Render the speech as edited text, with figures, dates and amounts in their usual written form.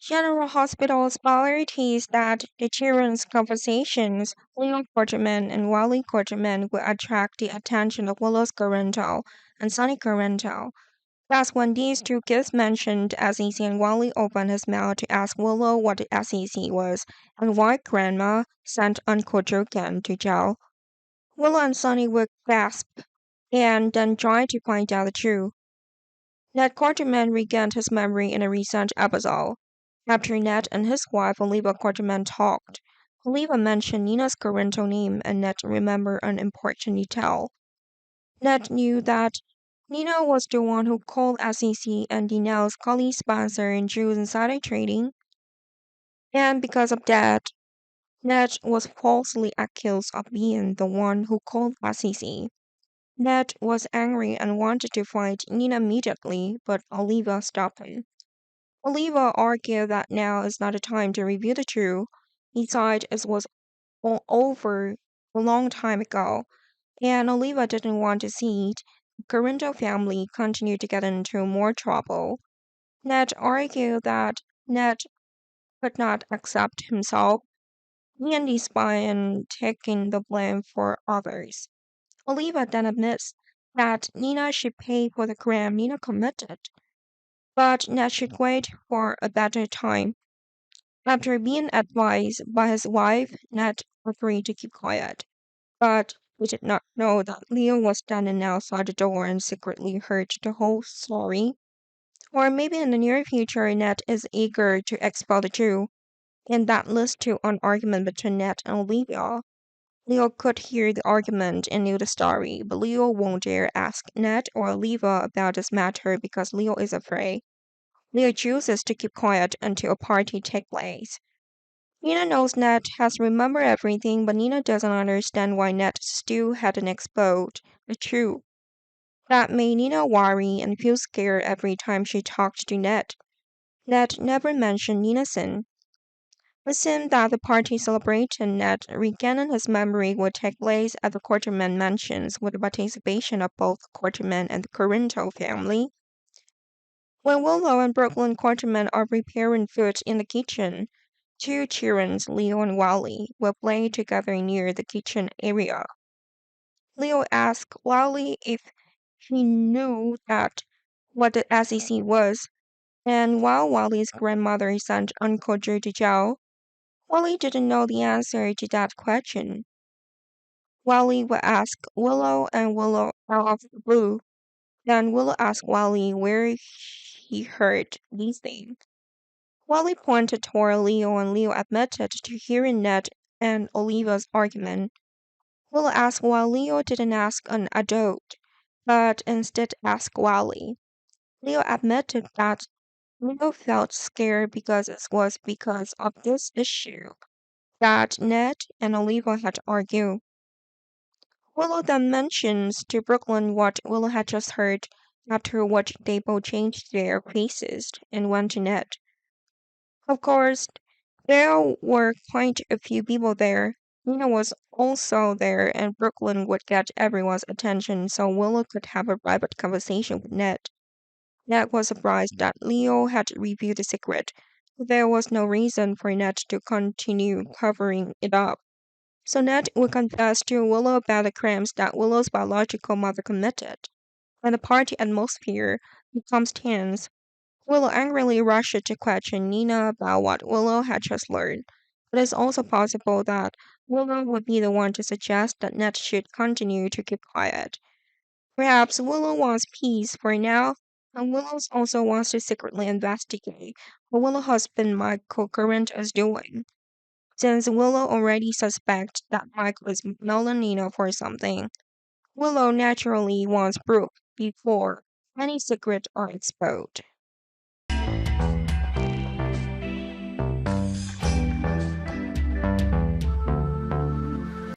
General Hospital's priority is that the children's conversations, Leon Quarterman and Wally Quarterman, will attract the attention of Willow's Guarento and Sonny Guarento. That's when these two kids mentioned SEC and Wally opened his mouth to ask Willow what the SEC was and why Grandma sent Uncle Joken to jail. Willow and Sonny would gasp and then try to find out the truth. Ned Quarterman regained his memory in a recent episode. After Ned and his wife Oliva Quarterman talked, Oliva mentioned Nina's Corinto name and Ned remembered an important detail. Ned knew that Nina was the one who called SEC and denounced Cully Spencer and Jews insider trading, and because of that, Ned was falsely accused of being the one who called SEC. Ned was angry and wanted to fight Nina immediately, but Oliva stopped him. Oliva argued that now is not the time to reveal the truth. He said it was all over a long time ago, and Oliva didn't want to see it. The Corinto family continued to get into more trouble. Ned argued that Ned could not accept himself being the spy and taking the blame for others. Oliva then admits that Nina should pay for the crime Nina committed, but Ned should wait for a better time. After being advised by his wife, Ned agreed to keep quiet, but he did not know that Leo was standing outside the door and secretly heard the whole story. Or maybe in the near future, Ned is eager to expel the Jew, and that leads to an argument between Ned and Olivia. Leo could hear the argument and knew the story, but Leo won't dare ask Ned or Olivia about this matter because Leo is afraid. Leo chooses to keep quiet until a party takes place. Nina knows Ned has remembered everything, but Nina doesn't understand why Ned still hadn't exposed the truth. That made Nina worry and feel scared every time she talked to Ned. Ned never mentioned Nina's sin. It seemed that the party celebration Ned regaining his memory would take place at the Quarterman mansions with the participation of both Quarterman and the Corinto family. When Willow and Brooklyn Quarterman are preparing food in the kitchen, two children, Leo and Wally, will play together near the kitchen area. Leo asks Wally if he knew that what the SEC was, and while Wally's grandmother sent Uncle Drew to jail, Wally didn't know the answer to that question. Wally would ask Willow and Willow out of the blue. Then Willow asked Wally where he heard these things. Wally pointed toward Leo and Leo admitted to hearing Ned and Oliva's argument. Willow asked why Leo didn't ask an adult, but instead asked Wally. Leo admitted that Leo felt scared because it was because of this issue that Ned and Oliva had argued. Willow then mentions to Brooklyn what Willow had just heard, after which they both changed their faces and went to Ned. Of course, there were quite a few people there. Nina was also there, and Brooklyn would get everyone's attention so Willow could have a private conversation with Ned. Ned was surprised that Leo had revealed the secret, but there was no reason for Ned to continue covering it up. So Ned would confess to Willow about the crimes that Willow's biological mother committed. When the party atmosphere becomes tense, Willow angrily rushed to question Nina about what Willow had just learned. But it's also possible that Willow would be the one to suggest that Ned should continue to keep quiet. Perhaps Willow wants peace for now, and Willow also wants to secretly investigate what Willow's husband Michael Current is doing. Since Willow already suspects that Michael is mailing Nina for something, Willow naturally wants proof before any secrets are exposed.